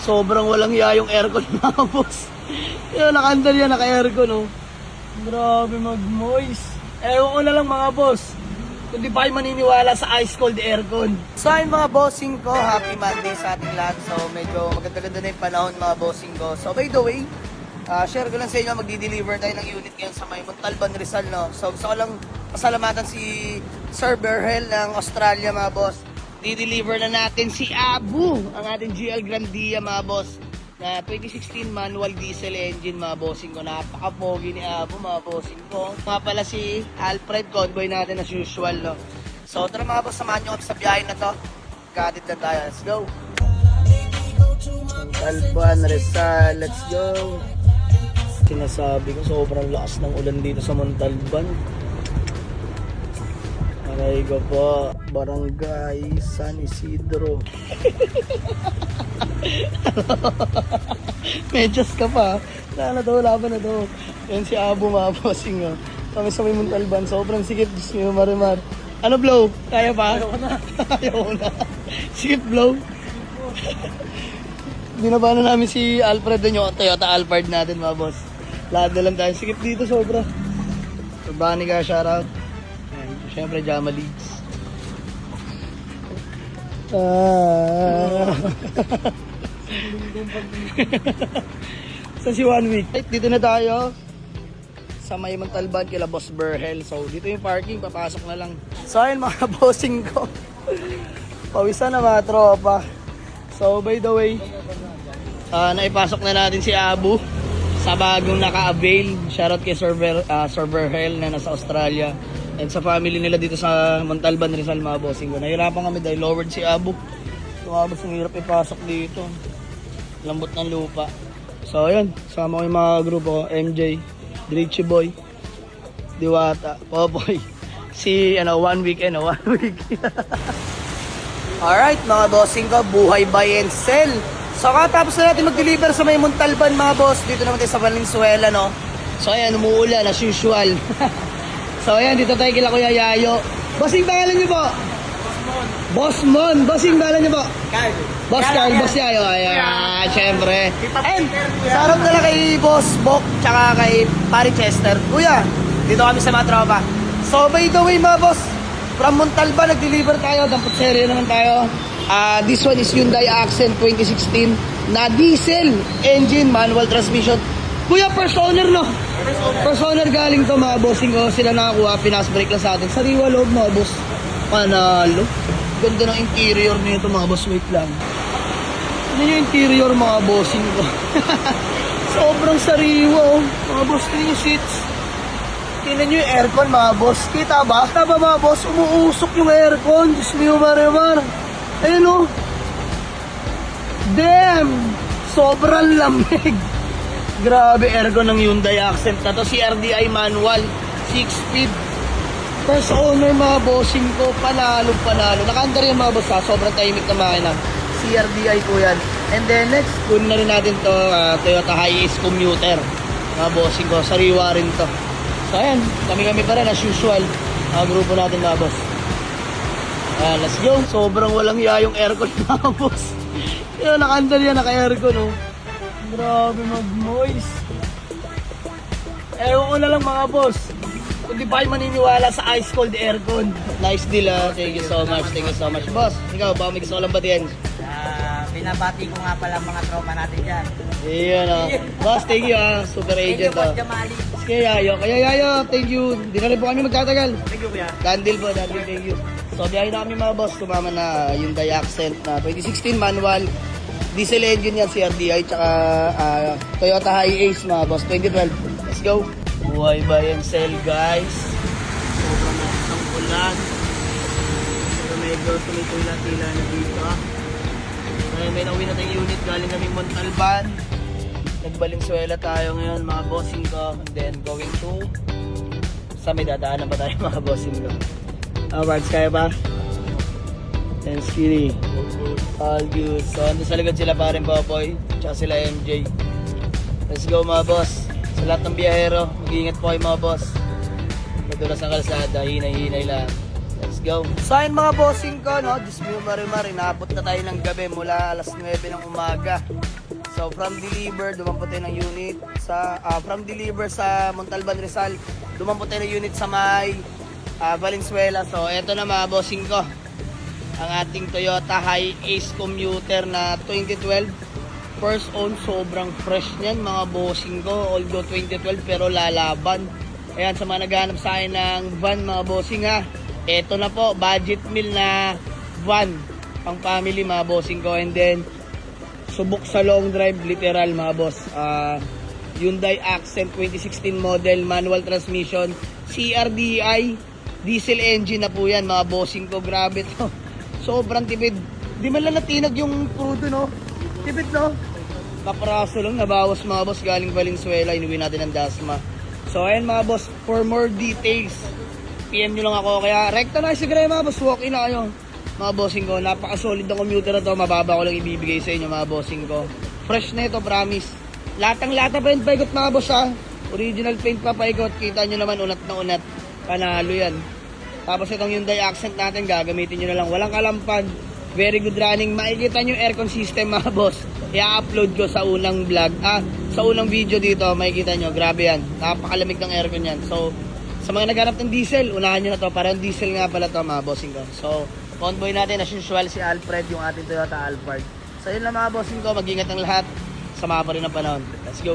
Sobrang walang hiya yung aircon mga boss. Yung nakandal yan, naka-aircon oh. Grabe mag-moist. Ewan ko na lang mga boss, kung di pa kayo maniniwala sa ice cold aircon. So ayun mga bossing ko, happy Monday sa ating lahat. So medyo maganda-ganda na yung panahon mga bossing ko. So by the way, share ko lang sa inyo, magdi-deliver tayo ng unit ngayon sa may Montalban, Rizal, no? So gusto ko lang pasalamatan si Sir Berhel ng Australia mga boss. Di-deliver na natin si Abu, ang ating GL Grandia mga boss, na 2016 manual diesel engine mga bossing ko. Napaka-pogi ni Abu mga bossing ko. Nga pala si Alfred, convoy natin as usual, no? So tara mga boss, samahan nyo kami sa biyahe na to. Gatid na tayo, let's go! Montalban, Rizal, let's go! Sinasabi ko, sobrang lakas ng ulan dito sa Montalban. Aray ko po, Barangay San Isidro. Medyas ka pa. Wala na daw, laban na daw. Yan si Abu mga bossing. Oh. Kami sa may Montalban, sobrang sikip. Diyos mo, marimar. Ano blow? Kaya pa? Ayaw ko na. Ayaw ko na. Sikip blow. Binaba na namin si Alfred doon yung Toyota Alphard natin mga boss. Lahat na lang tayo. Sikip dito sobra. Bani ka, shoutout. Siyempre, Jama Leads. So si 1 week. Dito na tayo sa may Montalban kila Boss Berhel. So dito yung parking, papasok na lang. So ayun mga bossing ko. Pawisan na mga tropa. So by the way, naipasok na natin si Abu sa bagong naka-avail. Shoutout kay Sir Berhel na nasa Australia. And sa family nila dito sa Montalban, Rizal mga bossing ko. Nahirapan kami dahil lowered si Abu. So Abu, ang hirap ipasok dito. Lambot ng lupa. So ayun, sama ko yung mga grupo ko. MJ, Richie Boy, Diwata, Popoy. Si 1 week. Alright mga bossing ko, buhay buy and sell. So katapos na natin mag-deliver sa may Montalban mga boss. Dito naman tayo sa Valenzuela, no? So ayan, umuulan as usual. So ayan, dito tayo kila Kuya Yayo. Bossing, pangalan niyo po? Boss Mon. Bossing, pangalan niyo po? Carl. Boss Carl, Boss Yayo. Ayan, syempre. And, sarap na lang kay Boss Bok, tsaka kay Pari Chester. Kuya, dito kami sa mga tropa. So by the way mga boss, from Montalban, nag-deliver tayo. Dampot serye naman tayo. This one is Hyundai Accent 2016 na diesel engine, manual transmission. Kuya, first owner, no? First owner galing to mga bossing ko. Sila nakakuha, pinasbreak lang sa atin. Sariwa loob mga boss. Panalo. Ganda ng interior nito mga boss. Wait lang. Ano yung interior mga bossing ko? Sobrang sariwa oh. Mga boss, ito yung seats. Tingnan nyo yung aircon mga boss. Kita ba? Kita ba mga boss? Umuusok yung aircon. Diyos mo yung marimar. Ayun oh. Damn! Sobrang lamig. Grabe aircon ng Hyundai Accent na to. CRDI manual, 6-speed. First owner mga bossing ko, panalo. Naka-under yung mga boss ha, sobrang tahimik na makina. CRDI po yan. And then next, kunin na rin natin to Toyota Hiace Commuter. Mga bossing ko, sariwa rin to. So ayan, kami pa rin as usual. Mga grupo natin mga boss. Let's go. Sobrang walang hiya yung aircon mga boss. Yung naka-under yan, naka-aircon oh. Grabe mag-moist. Ewan ko na lang mga boss, kung di pa kayo maniniwala sa ice cold aircon. Nice deal ah. Thank you so much. Boss, ikaw ba may gusto ko lang batiin? Binabati ko nga pala mga tropa natin dyan. Iyan ah. Boss, thank you ah. Super agent ah. Boss Jamali. Kaya Yayo, thank you. Di na rin po kami magtatagal. Thank you kuya. Dandil, thank you. So biyahe na kami mga boss. Tumama na Hyundai Accent na 2016 manual. Diesel engine yan, CRDI, tsaka Toyota Hiace mga boss, 2012. Let's go! Buhay buy and sell guys. Sobrang lakas ng ulan. Pero medyo tumitula-tila na dito. May nauwi na tayong unit, galing kaming Montalban. Nag-Valenzuela tayo ngayon mga bossing ko. And then going to sa may dadaanan pa tayo mga bossing ko. Parts kaya ba? And skinny. All good. So, ando sa likod sila parin Popoy. Tsaka sila MJ. Let's go mga boss. Sa lahat ng biyahero, mag-iingat po kayo mga boss. Madulas ang kalsada, hinay-hinay lang. Let's go. So ayun mga bossing ko, no? Diyos mo marimar, inabot na tayo ng gabi mula alas 9 ng umaga. So from deliver, dumampot tayo ng unit from deliver sa Montalban Rizal, dumampot tayo ng unit sa may Valenzuela. So eto na mga bossing ko, ang ating Toyota Hi-Ace Commuter na 2012. First own, sobrang fresh niyan mga bossing ko. Although 2012 pero lalaban. Ayan, sa mga naghahanap sa akin ng van mga bossing ha, eto na po, budget meal na van pang family mga bossing ko. And then subok sa long drive, literal mga boss. Hyundai Accent 2016 model, manual transmission, CRDI, diesel engine na po yan mga bossing ko. Grabe to, sobrang tipid. Di man lang natinag yung crudo, no? Tipid, no? Kaparaso lang, nabawas mga boss, galing Valenzuela, inuwi natin ang Dasma. So ayan mga boss, for more details, PM nyo lang ako. Kaya rekta na si Gray mga boss, walk in na kayo mga bossing ko. Napaka-solid na commuter na to, mababa ko lang ibibigay sa inyo mga bossing ko. Fresh na ito, promise. Latang-lata pa yung paikot mga boss ha. Original paint pa paikot, kita nyo naman unat na unat. Panalo yan. Tapos itong Hyundai Accent natin, gagamitin nyo na lang. Walang kalampag, very good running. Makikita nyo yung aircon system mga boss. I-upload ko sa unang vlog, sa unang video dito, makikita nyo, grabe yan. Napakalamig ng aircon yan. So, sa mga naghanap ng diesel, unahan nyo na to. Parang diesel nga pala to mga bossing ko. So, convoy natin as usual si Alfred, yung ating Toyota Alphard. So, yun lang mga bossing ko, mag-ingat ang lahat. Sama pa rin ang panahon. Let's go.